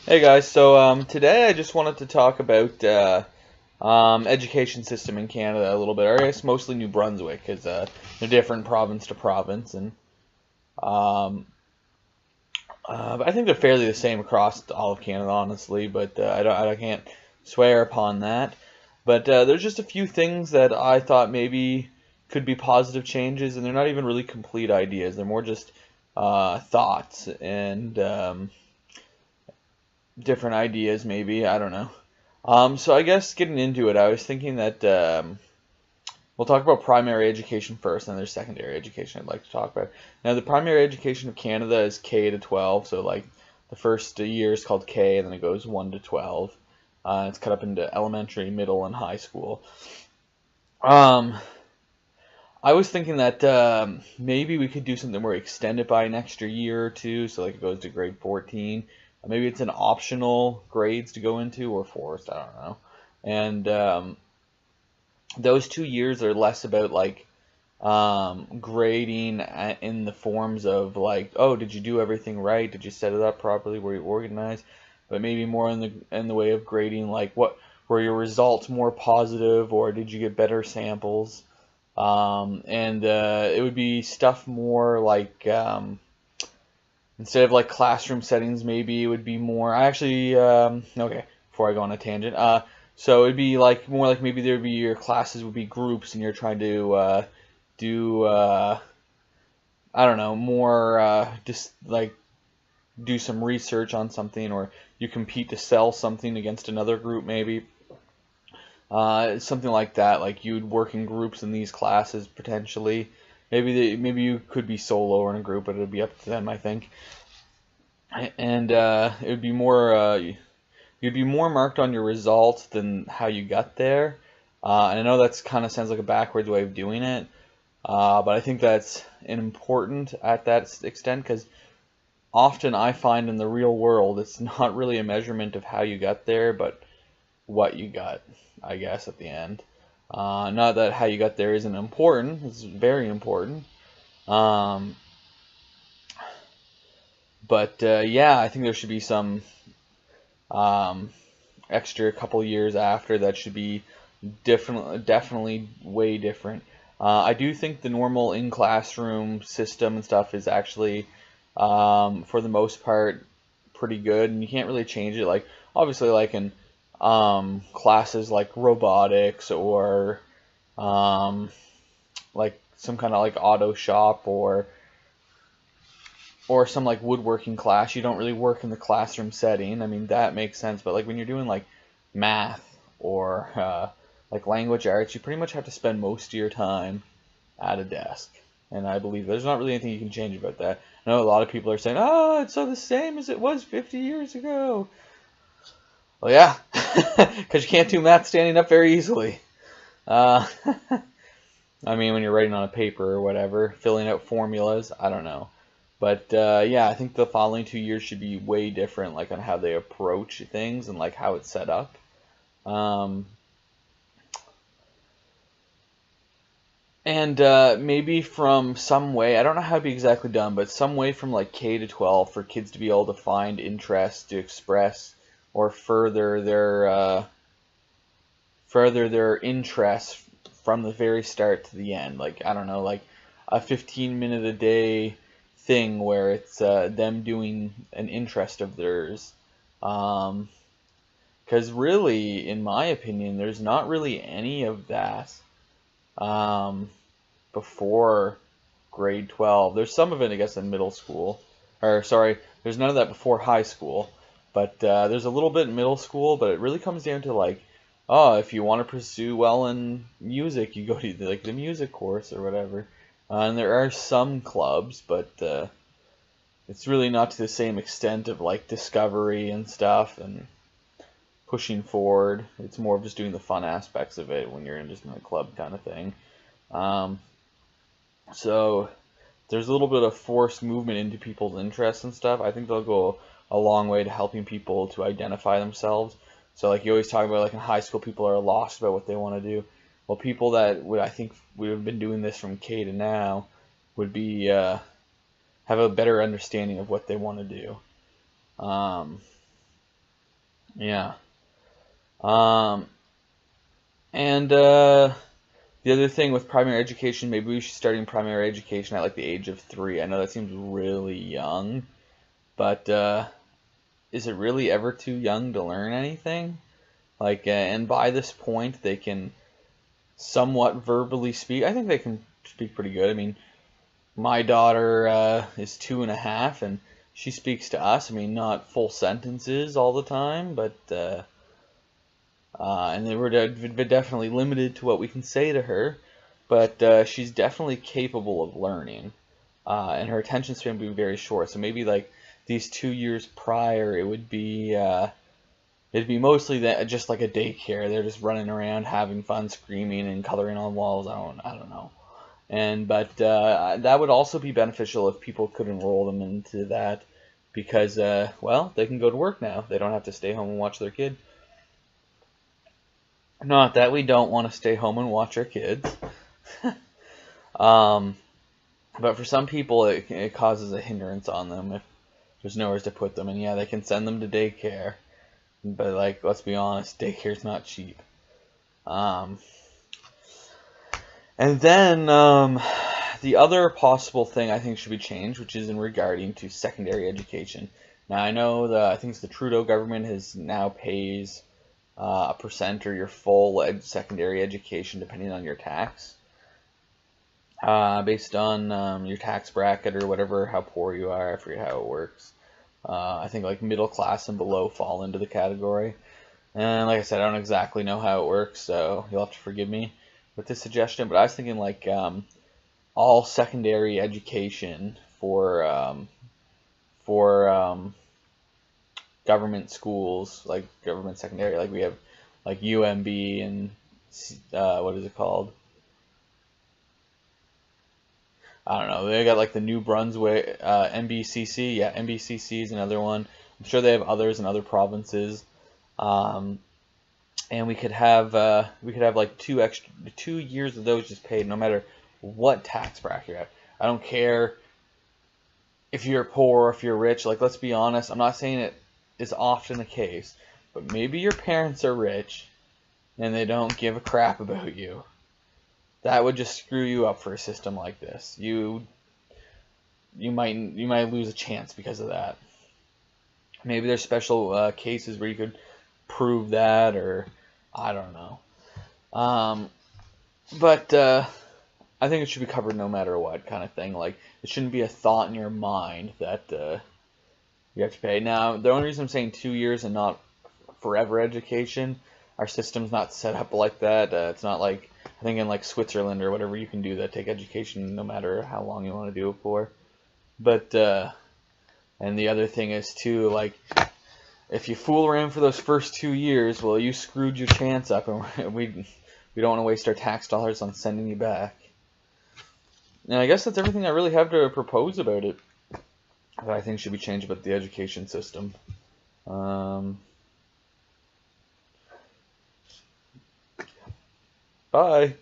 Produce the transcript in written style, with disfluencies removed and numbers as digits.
Hey guys, today I just wanted to talk about education system in Canada a little bit, or I guess mostly New Brunswick, because they're different province to province, and um, I think they're fairly the same across all of Canada, honestly. But I can't swear upon that. But there's just a few things that I thought maybe could be positive changes, and they're not even really complete ideas. They're more just thoughts and different ideas, maybe. I don't know. So I guess getting into it, I was thinking that we'll talk about primary education first, and then there's secondary education I'd like to talk about. Now, the primary education of Canada is K to 12, so like the first year is called K, and then it goes 1 to 12. It's cut up into elementary, middle, and high school. Um, I was thinking that maybe we could do something where we extend it by an extra year or two, so like it goes to grade 14. Maybe it's an optional grades to go into, or forced, I don't know. And those 2 years are less about like grading in the forms of like, oh, did you do everything right? Did you set it up properly? Were you organized? But maybe more in the way of grading, like what were your results more positive, or did you get better samples? And it would be stuff more like instead of like classroom settings, maybe it would be more. I actually okay. Before I go on a tangent, so it'd be like more like maybe there'd be your classes would be groups, and you're trying to do I don't know, more just like do some research on something, or you compete to sell something against another group, maybe. Something like that. Like you'd work in groups in these classes potentially. Maybe you could be solo or in a group, but it would be up to them, I think. And it would be more you'd be more marked on your results than how you got there. And I know that's kind of sounds like a backwards way of doing it, but I think that's important at that extent because often I find in the real world it's not really a measurement of how you got there, but what you got, I guess, at the end. Not that how you got there isn't important; it's very important. Um, but yeah, I think there should be some um, extra couple years after that should be definitely way different. I do think the normal in classroom system and stuff is actually, for the most part, pretty good, and you can't really change it. Like obviously, like in classes like robotics or um, like some kind of like auto shop or some like woodworking class, you don't really work in the classroom setting. I mean, that makes sense, but like when you're doing like math or like language arts, you pretty much have to spend most of your time at a desk. And I believe there's not really anything you can change about that. I know a lot of people are saying, oh, it's so the same as it was 50 years ago. Well, yeah, because you can't do math standing up very easily. Uh, I mean, when you're writing on a paper or whatever, filling out formulas, I don't know. But yeah, I think the following 2 years should be way different, like on how they approach things and like how it's set up. Um, and maybe from some way, I don't know how it'd be exactly done, but some way from like K to 12 for kids to be able to find interest to express or further their interest from the very start to the end. Like I don't know, like a 15-minute a day thing where it's them doing an interest of theirs. Because really, in my opinion, there's not really any of that um, before grade 12. There's some of it, I guess, in middle school. Or, sorry, there's none of that before high school. But there's a little bit in middle school, but it really comes down to like, oh, if you want to pursue well in music, you go to like the music course or whatever. And there are some clubs, but it's really not to the same extent of like discovery and stuff and pushing forward. It's more of just doing the fun aspects of it when you're in just in a club kind of thing. Um, so there's a little bit of forced movement into people's interests and stuff. I think they'll go a long way to helping people to identify themselves. So like you always talk about like in high school people are lost about what they want to do. Well, people that would I think would have been doing this from K to now would be have a better understanding of what they want to do. Um, Yeah. Um, and the other thing with primary education, maybe we should start in primary education at like the age of 3. I know that seems really young, but is it really ever too young to learn anything? Like, and by this point, they can somewhat verbally speak. I think they can speak pretty good. I mean, my daughter is 2.5, and she speaks to us. I mean, not full sentences all the time, but and they were definitely limited to what we can say to her. But she's definitely capable of learning, and her attention span would be very short. So maybe like these 2 years prior, it would be it'd be mostly that just like a daycare. They're just running around, having fun, screaming and coloring on walls. I don't know. And but that would also be beneficial if people could enroll them into that, because well, they can go to work now. They don't have to stay home and watch their kid. Not that we don't want to stay home and watch our kids. um, but for some people, it causes a hindrance on them if there's nowhere to put them. And yeah, they can send them to daycare, but like, let's be honest, daycare's not cheap. Um, and then the other possible thing I think should be changed, which is in regarding to secondary education. Now I know I think it's the Trudeau government has now pays a percent or your full secondary education depending on your tax, based on your tax bracket or whatever, how poor you are. I forget how it works. I think like middle class and below fall into the category. And like I said, I don't exactly know how it works, so you'll have to forgive me with this suggestion. But I was thinking like all secondary education for government schools, like government secondary, like we have like UMB and what is it called? I don't know. They got like the New Brunswick NBCC. Yeah, NBCC is another one. I'm sure they have others in other provinces. Um, and we could have like 2 years of those just paid, no matter what tax bracket you're at. I don't care if you're poor or if you're rich. Like, let's be honest. I'm not saying it is often the case, but maybe your parents are rich and they don't give a crap about you. That would just screw you up for a system like this. You might lose a chance because of that. Maybe there's special cases where you could prove that, or I don't know. But I think it should be covered no matter what, kind of thing. Like, it shouldn't be a thought in your mind that you have to pay. Now, the only reason I'm saying 2 years and not forever education, our system's not set up like that. It's not like, I think in like Switzerland or whatever, you can do that, take education no matter how long you want to do it for. But and the other thing is too, like, if you fool around for those first 2 years, well, you screwed your chance up, and we don't want to waste our tax dollars on sending you back. And I guess that's everything I really have to propose about it that I think should be changed about the education system. Bye.